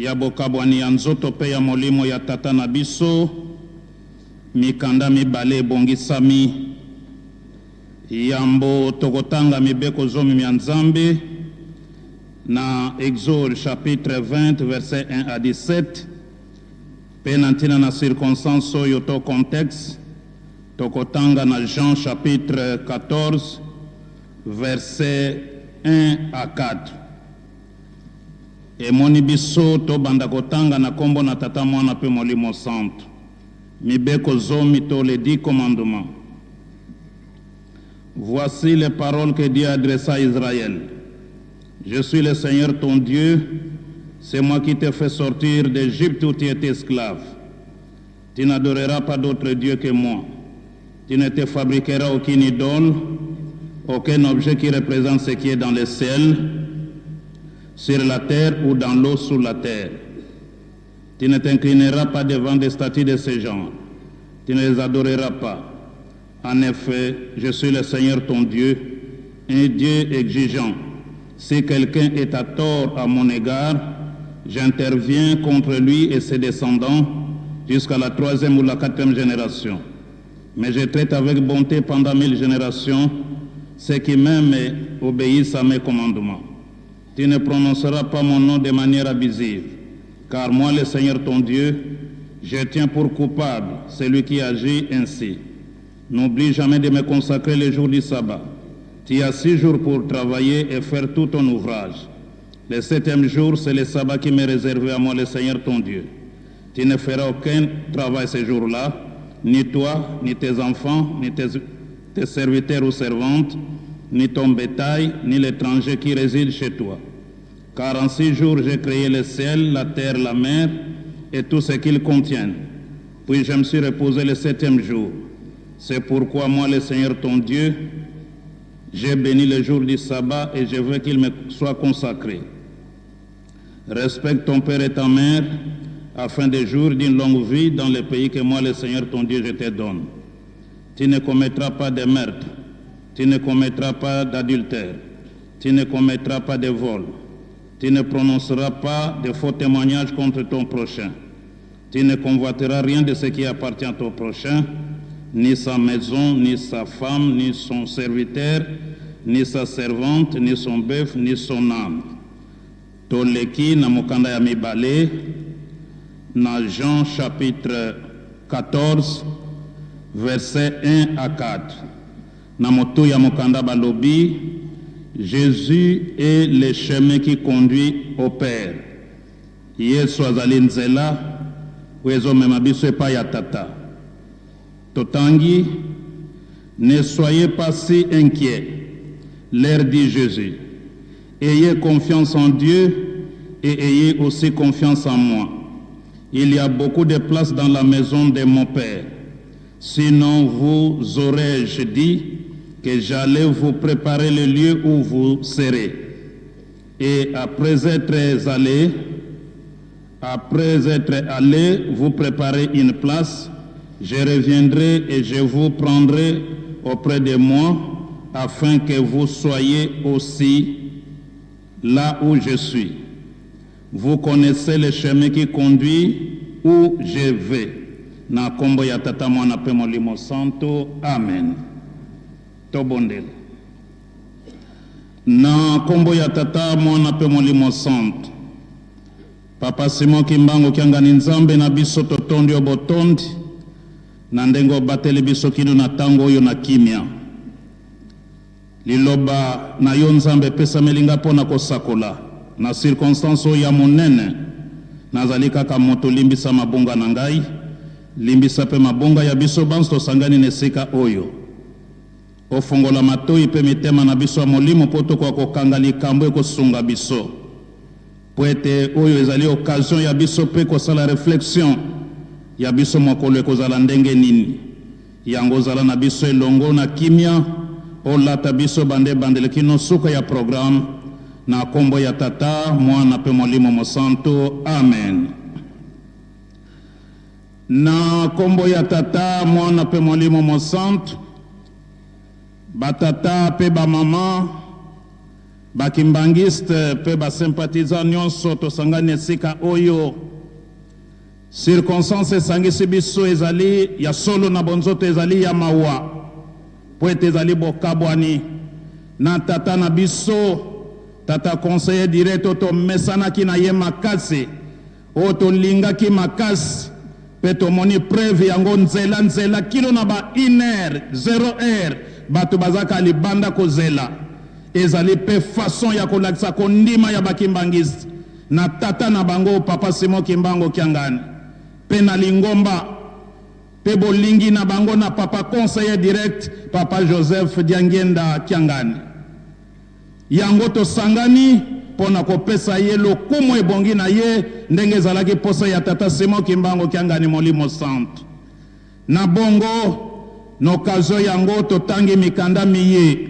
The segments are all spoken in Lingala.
ya bokabwani ya nzoto pe ya molimo ya tata na biso mikanda mibale ebongisami yambo tokotanga mibeko zomi ya Nzambe na Exode chapitre 20 verset 1 à 17 pe na ntina na circonstance oyo to contexte tokotanga na Jean chapitre 14 verset 1 à 4 emoni biso to banda kotanga na kombo na tata mwana pe molimo santo mibeko zomi to les 10 commandements. Voici les paroles que Dieu adressa à Israël. Je suis le Seigneur ton Dieu, c'est moi qui t'ai fait sortir d'Égypte où tu étais esclave. Tu n'adoreras pas d'autre Dieu que moi. Tu ne te fabriqueras aucune idole, aucun objet qui représente ce qui est dans le ciel, sur la terre ou dans l'eau sous la terre. Tu ne t'inclineras pas devant des statues de ce genre. Tu ne les adoreras pas. En effet, je suis le Seigneur ton Dieu, un Dieu exigeant. Si quelqu'un est à tort à mon égard, j'interviens contre lui et ses descendants jusqu'à la 3e ou la 4e génération. Mais je traite avec bonté pendant 1000 générations ceux qui m'aiment et obéissent à mes commandements. Tu ne prononceras pas mon nom de manière abusive, car moi, le Seigneur ton Dieu, je tiens pour coupable celui qui agit ainsi. N'oublie jamais de me consacrer le jour du sabbat. Tu as 6 jours pour travailler et faire tout ton ouvrage. Le 7e jour, c'est le sabbat qui m'est réservé à moi, le Seigneur ton Dieu. Tu ne feras aucun travail ce jour-là, ni toi, ni tes enfants, ni tes serviteurs ou servantes, ni ton bétail, ni l'étranger qui réside chez toi. Car en 6 jours, j'ai créé le ciel, la terre, la mer et tout ce qu'ils contiennent. Puis je me suis reposé le 7e jour. C'est pourquoi moi, le Seigneur ton Dieu, j'ai béni le jour du sabbat et je veux qu'il me soit consacré. Respecte ton père et ta mère afin de jouir d'une longue vie dans le pays que moi, le Seigneur ton Dieu, je te donne. Tu ne commettras pas de meurtre, tu ne commettras pas d'adultère, tu ne commettras pas de vol, tu ne prononceras pas de faux témoignages contre ton prochain, tu ne convoiteras rien de ce qui appartient à ton prochain, ni sa maison, ni sa femme, ni son serviteur, ni sa servante, ni son bœuf, ni son âne. Toleki na mokanda ya mibale na Jean chapitre 14 verset 1 à 4. Na moto ya mokanda balobi, Jésus est le chemin qui conduit au Père. Yesu azali nzela wezo mema biso epai ya tata. Totangi, ne soyez pas si inquiets, leur dit Jésus. Ayez confiance en Dieu et ayez aussi confiance en moi. Il y a beaucoup de place dans la maison de mon Père. Sinon vous aurais-je dit que j'allais vous préparer le lieu où vous serez. Et après être allé vous préparer une place, je reviendrai et je vous prendrai auprès de moi, afin que vous soyez aussi là où je suis. Vous connaissez le chemin qui conduit où je vais. Na kombo ya tata mwana pe molimo santo. Amen. Tobondel. Na kombo ya tata mwana pe molimo santo. Papa Simon Kimbango kiangani Nzambe na biso totondi obotondi. Na ndengo bateli biso kino na tango oyo na kimia. Liloba na yo Nzambe pesa melinga pona kosakola. Na circonstance oyo ya monene. Nazali kaka moto limbisa mabonga na ngai. Limbisa pe mabonga ya biso banso sangani nesika oyo. Ofongola matoi pe mitema na biso molimo poto kwa kokanga likambo ekosunga biso. Poete oyo ezali occasion ya biso pe kosala réflexion. Ya biso mokolo ekozala ndenge nini. Yango zala na biso elongo na kimia. Olata biso bandele kino suka ya programme. Na kombo ya tata mwana pe molimo mosanto. Amen. Na kombo ya tata mwana pe molimo mosanto. Batata pe ba mama bakimbangiste pe basympathisant nyonso tosangani esika oyo circonstance esangisi biso ezali ya solo na bonzoto ezali ya mawa po ete ezali bokabwani na tata na biso tata conseiller direct tomesanaki na ye makasi oyo tolingaki makasi pe tomoni preuve yango nzela kilo na ba 1h 0h bato bazaka libanda kozela ezali pe façon ya kolakisa kondima ya bakimbangisi na tata na bango papa Simon Kimbangu Kiangani pe na lingomba pe bolingi na bango na papa conseiller direct papa Joseph Diangenda Kiangani yango tosangani pona kopesa ye lokumu ebongi na ye ndenge ezalaki posa ya tata Simon Kimbangu Kiangani Molimo Centre na bongo n'occasion yango totangi mikanda miye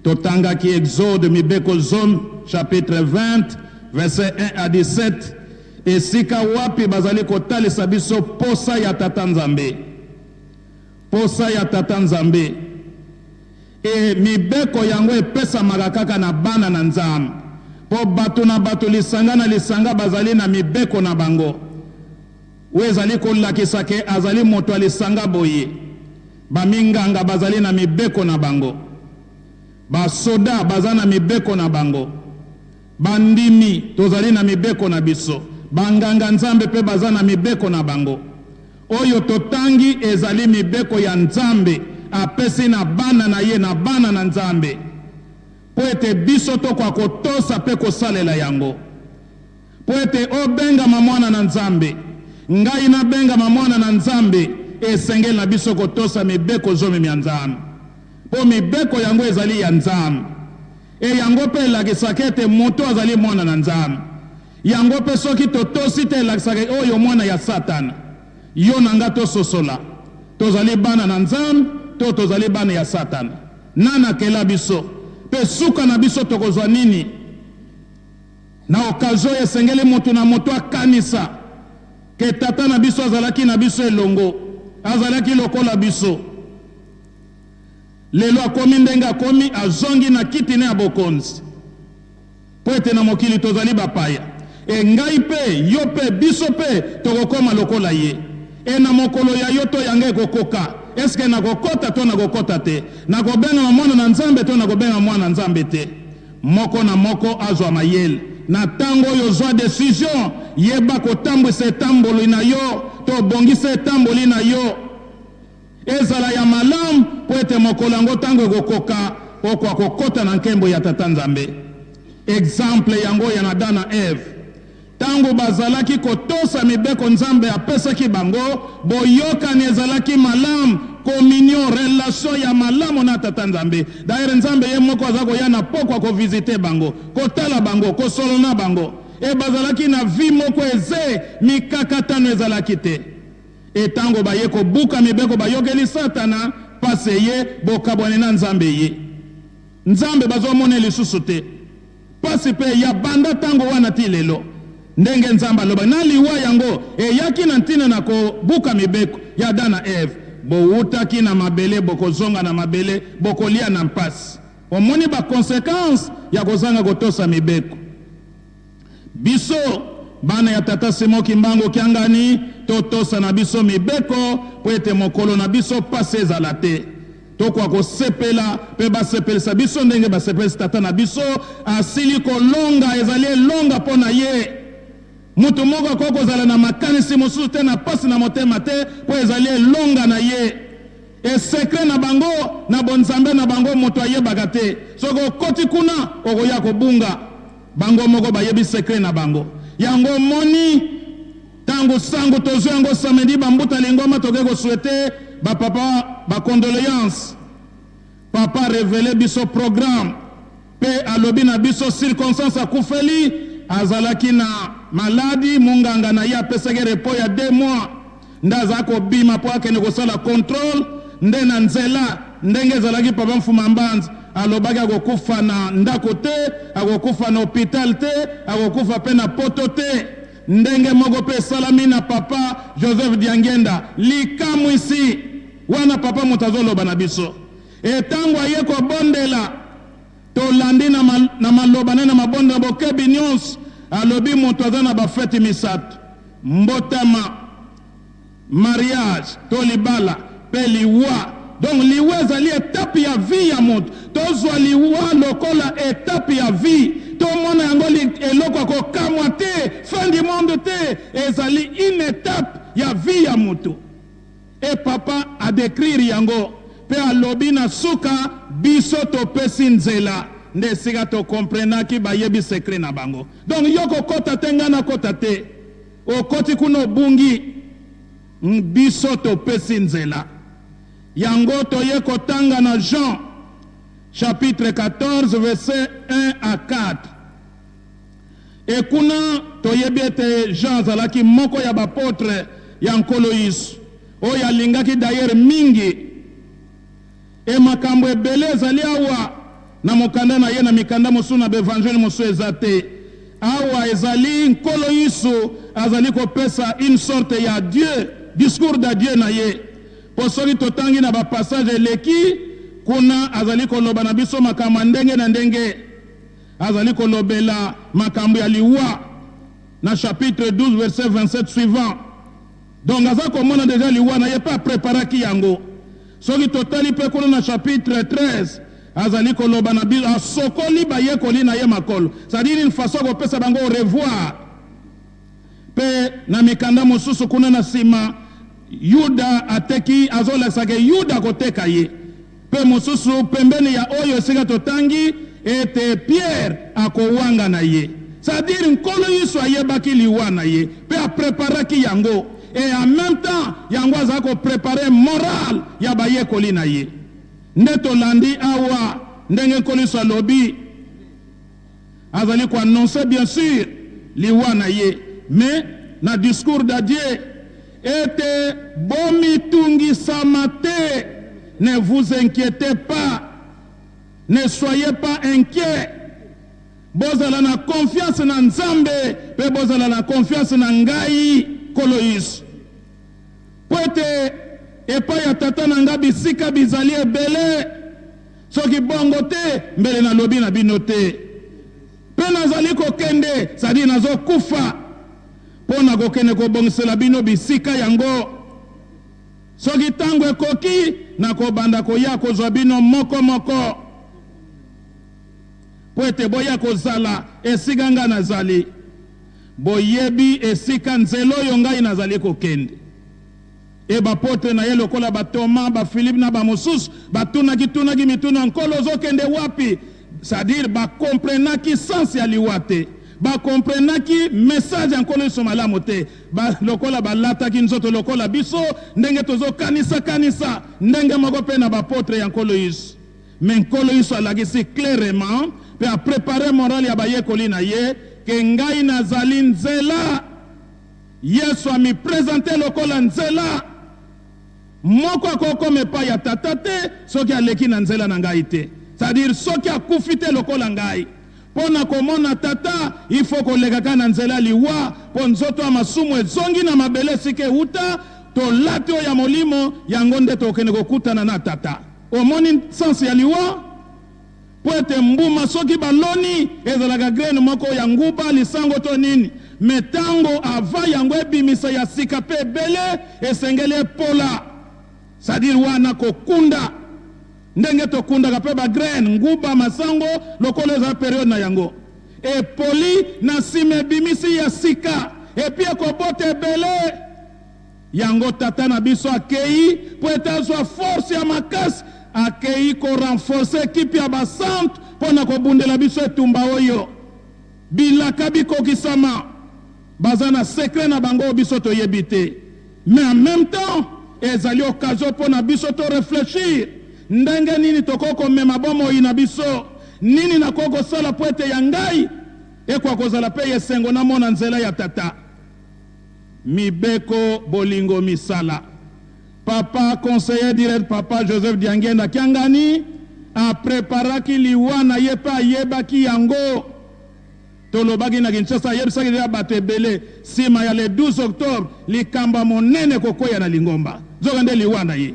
totangaki Exode mibeko zone chapitre 20 verset 1 à 17 esika wapi bazali kotalisa biso posa ya tata Nzambe e mibeko yango epesa makaka na bana na Nzambe po bato na bato lisanga na lisanga bazali na mibeko na bango wezali kolakisa ke azali moto alisanga boye baminganga bazali na mibeko na bango basoda bazali na mibeko na bango bandimi tozali na mibeko na biso banganga Nzambe pe bazali na mibeko na bango oyo totangi ezali mibeko ya Nzambe apesi na bana na ye na bana na Nzambe po ete biso tokwa kotosa pe kosalela yango po ete obenga mwana na Nzambe ngai na benga mwana na Nzambe esengeli na biso kotosa mibeko zomi ya Nzambe po mibeko yango ezali ya Nzambe e yango pe elakisaka ete moto azali mwana na Nzambe yango pe soki totosi te elakisaka oyo mwana ya Satana yo na nga tososola tozali bana na Nzambe to tozali bana ya Satana nana kela biso pe suka na biso tokozwa nini na okazo esengeli moto na moto akanisa ke tata na biso azalaki na biso elongo azalaki lokola biso lelo akomi ndenge akomi azongi na kiti ne ya bokonzi po ete na mokili tozali bapaya e ngai pe yo pe biso pe tokokoma lokola ye e na mokolo ya yo to yange kokoka eske nakokota to nakokota te nakobenga mwana na Nzambe to nakobenga mwana na Nzambe te moko na moko azwa mayele na tango yo zwa decision yeba kotambwisa etamboli na yo to bongisa etamboli na yo ezala ya malamu po ete mokolo yango tango ekokoka okwa kokota na nkembo ya tata Nzambe exemple yango ya na Dana Eve tango bazalaki kotosa mibeko Nzambe apesaki bango boyokani ezalaki malamu communion relation ya malamu na tata Nzambe d'ailleurs Nzambe ye moko azako ya na pokwa ko visiter bango kotala bango kosolo na bango e bazalaki na vie moko eze mikakatano ezalaki te e tango baye ko buka mibeko bayokeli Satana pase ye bokabwane na Nzambe ye Nzambe bazomona lisusu te pase pe ya banda tango wana ti lelo ndenge Nzambe aloba na liwa yango e yaki na ntina na ko buka mibeko ya Dana Eve bowutaki na mabele bokozonga na mabele bokolia na mpasi omoni ba conséquence ya kozanga kotosa mibeko biso bana ya tata Simon Kimbangu Kiangani totosa na biso mibeko po ete mokolo na biso pase ezala te tokwa kosepela pe basepelisa biso ndenge basepelisa tata na biso asili kolonga ezali elonga mpo na ye mutu moko akokozala na makanisi mosusu te na pasi na motema te po ezali elonga na ye e sekre na bango na bonzambe na bango moto ayebaka te soko okoti kuna okoya kobunga bango moko bayebi sekre na bango yango moni tango sango tozo yango samedi bambuta lingoma toke koswete bapapa bacondoléance papa révélé biso programme pe alobi na biso circonstance akufeli azalaki na maladi munganga na ya peseke repos ya 2 mois ndaza ko bima po akene kosala contrôle nde na nzela ndenge ezalaki papa Mfuma Mbanza alobaki akokufa na ndako te akokufa na hôpital te akokufa pe na poto te ndenge moko pe salami na papa Joseph Diangenda likamu isi wana papa mutazoloba na biso etango aye ko bondela tolandi na malobane na mabonda bokebi nyonso alobi moto aza na bafeti misato mbotama mariage to libala pe liwa. Donc liwa ezali étape ya vie ya moto tozwa liwa lokola étape ya vie tomona yango eloko akokamwa te fin du monde te ezali une étape ya vie ya moto. Et papa a décrire yango pe alobi na suka biso topesi nzela nde sika tokomprenaki bayebi secret na bango. Donc yoko kota te nga na kota te okoti kuna obungi biso topesi nzela yango toye kotanga na Jean chapitre 14 verset 1 à 4. Et kuna toyebi ete Jean azalaki moko ya bapotre ya nkolo Yesu oyo alingaki d'ailleurs mingi e makambo ebele ezali awa na mokanda na ye na mikanda mosusu na bevangele mosusu eza te. Awa ezali nkolo Yesu azali kopesa une sorte ya Dieu, discours de Dieu na ye. Po soki totangi na bapassage eleki kuna azali koloba na biso makambo ndenge na ndenge. Azali kolobela makambo ya liwa na chapitre 12 verset 27 suivant. Donc aza komona déjà liwa na ye pa preparaki yango. Soki totali pe kuna na chapitre 13 azali koloba na biso asokoli bayekoli na ye makolo. C'est-à-dire une façon kopesa bango au revoir. Pe na mikanda mosusu kuna na sima Yuda ateki azolesake Yuda koteka ye. Pe mosusu pembeni ya oyo esika totangi ete Pierre akowanga na ye. C'est-à-dire nkolo Yesu ayebaki liwa na ye pe apreparaki yango. Et en même temps yango azako préparer moral ya bayekoli na ye. Ndeto landi awa ndenge nkolo Yesu alobi azali ko annoncer bien sûr liwa na ye, mais na discours de Dieu ete bomi tungi samate, ne vous inquiétez pas, ne soyez pas inquiets. Bozala na confiance na Nzambe pe bozala na confiance na ngai nkolo Yesu. Poete epa ya tata na nga bisika bizali ebele soki bongo te mbele na lobi na bino te. Pe nazali kokende sadi nazo kufa pona kokende kobongisela bino bisika yango. Soki tango ekoki na kobanda koya kozwa bino moko moko. Poete boya kozala esika nga nazali. Boyebi esika nzelo yo ngai nazali kokende. E bapotre na ye lokola ba Thomas, ba Philippe na ba mosusu batunaki mituna nkolo zokende wapi. C'est-à-dire ba comprenaki sens ya liwa te, ba comprenaki message ya nkolo Yesu malamu te, ba lokola balataki nzoto lokola biso ndenge tozo kanisa ndenge moko pe na bapotre ya nkolo Yesu. Mais nkolo Yesu alagisi clairement pe a préparer moral ya bayekoli na ye ke ngai nazali nzela. Yesu a mi présenter lokola nzela moko akoko mepa ya tata te soki aleki na nzela na ngai te. C'est-à-dire soki akufite lokola ngai pona komona tata il faut kolekaka na nzela liwa po nzoto ya masumu ezongi na mabele sike uta to lati ya molimo yango nde tokende kokutana na tata. Omoni sens ya liwa po ete mbuma soki baloni ezalaka graine moko ya nguba lisango to nini, metango ava yango ebimisa ya sika pe ebele esengeli epola. C'est-à-dire wana kokunda ndenge tokundaka pe ba graine nguba masango lokolo za periode na yango epoli na sime bimisi ya sika epi ekobote ebele yango tata na biso akei po ete azwa force ya makasi akei ko renforcer ekipe ya basante pona kobundela biso etumba oyo bilaka bikokisama baza na secret na bango biso toyebi te. Mais en même temps ezali occasion pona biso to réfléchir ndenge nini tokoko mema bomo ina biso nini na koko sala po ete ya ngai ekwa kozala pe yesengo na mona nzela ya tata. Mibeko bolingo misala. Papa conseiller direct papa Joseph Diangenda Kiangani a préparaki liwana yepa yebaki yango tolobaki na Kinshasa yebisaki ya bato ebele sima ya le 12 octobre likamba monene kokoya na Lingomba zokande liwana ye.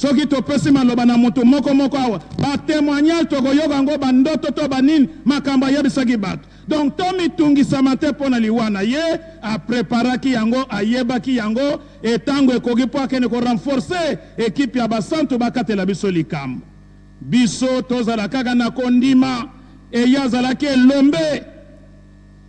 soki topesi maloba na moto moko moko awa ba témoignage tokoyoka ngo bandoto to banini makambo yebisaki bato. Donc tomi tungisa te pona liwana ye a préparaki yango ayebaki yango etango ekoki po akende ko renforcer équipe ya basantu bakatela biso likambo. Biso tozala kaka na kondima e yazalaki elombe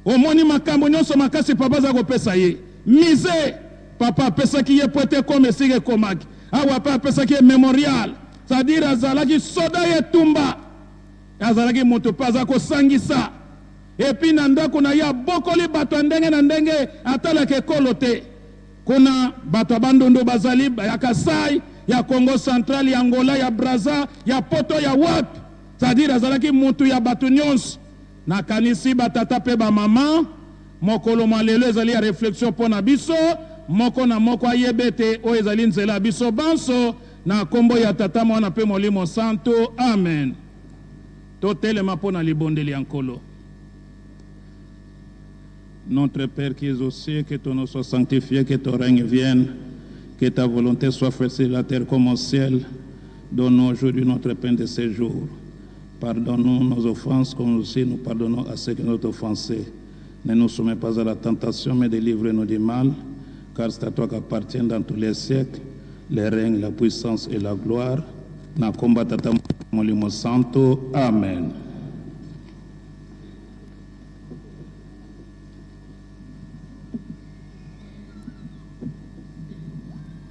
omoni makambo nyonso makasi papa za kopesa ye mise papa pesaki ye pote comme esike komaki awa pa pesaki ye memorial c'est-à-dire azalaki soda ye tumba azalaki moto paza kosangisa epi na ndako na ya bokoli bato ndenge na ndenge atalaka ekolo te kuna bato bandondo bazali ya Kasai ya Congo Central ya Angola ya Brazza ya Poto ya wapi c'est-à-dire azalaki moto ya bato nyonso na kanisi batata pe ba mama mokolo malelo ezali ya réflexion pona biso moko na moko ayebete o ezali nzela biso banso na kombo ya tata mwana pe molimo santo amen. Totelema pona libondeli ya nkolo. Notre Père qui es aux cieux, que ton nom soit sanctifié, que ton règne vienne, que ta volonté soit faite sur la terre comme au ciel. Donne-nous aujourd'hui notre pain de ce jour. Pardonne-nous nos offenses, comme aussi nous pardonnons à ceux qui nous ont offensés. Ne nous soumets pas à la tentation, mais délivre-nous du mal, car c'est à toi qu'appartiennent dans tous les siècles le règne, la puissance et la gloire. Na combattre molimo santo. Amen.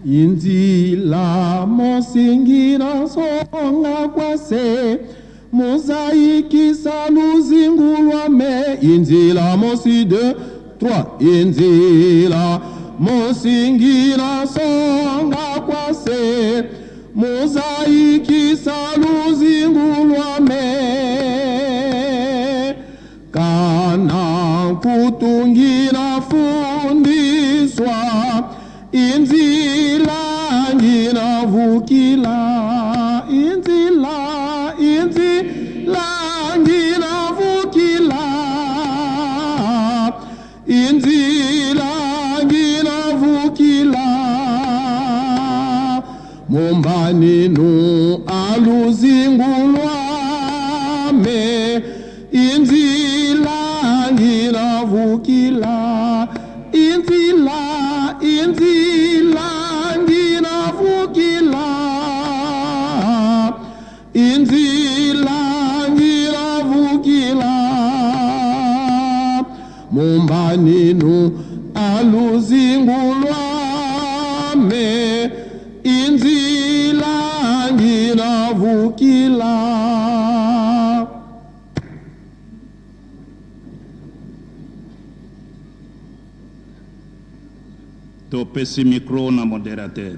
Inzila mosingira songa kwase mosaiki saluzingulwa me inzila mosi 2 3 inzila mosingira songa kwase mosaiki saluzingulwa me kana kutungira fundiswa inzila ngina vukila inzila ngina vukila inzila ngina vukila mombaninu aluzingulwa me inzila ngina vukila inzila ngina vukila inzila ngina vukila mombaninu aluzingulwa me inzila ngina vukila. Topesi micro na modérateur.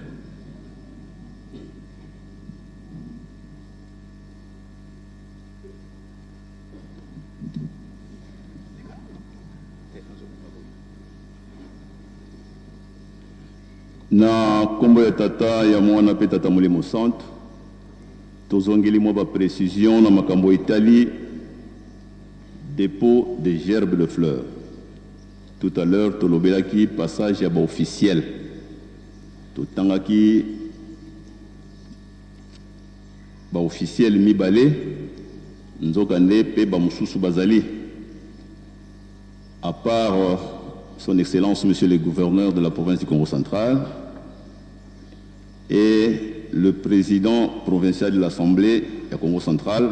Na kombo ya tata ya mwana pe tata molimo santo tozongeli mwa ba précision na makambo Italie dépôt de gerbes de fleurs. Tout à l'heure tolobelaki passage ya ba officiel totangaki ba officiel mibale nzokande pe ba mususu bazali à part son excellence monsieur le gouverneur de la province du Congo central et le président provincial de l'Assemblée du Congo central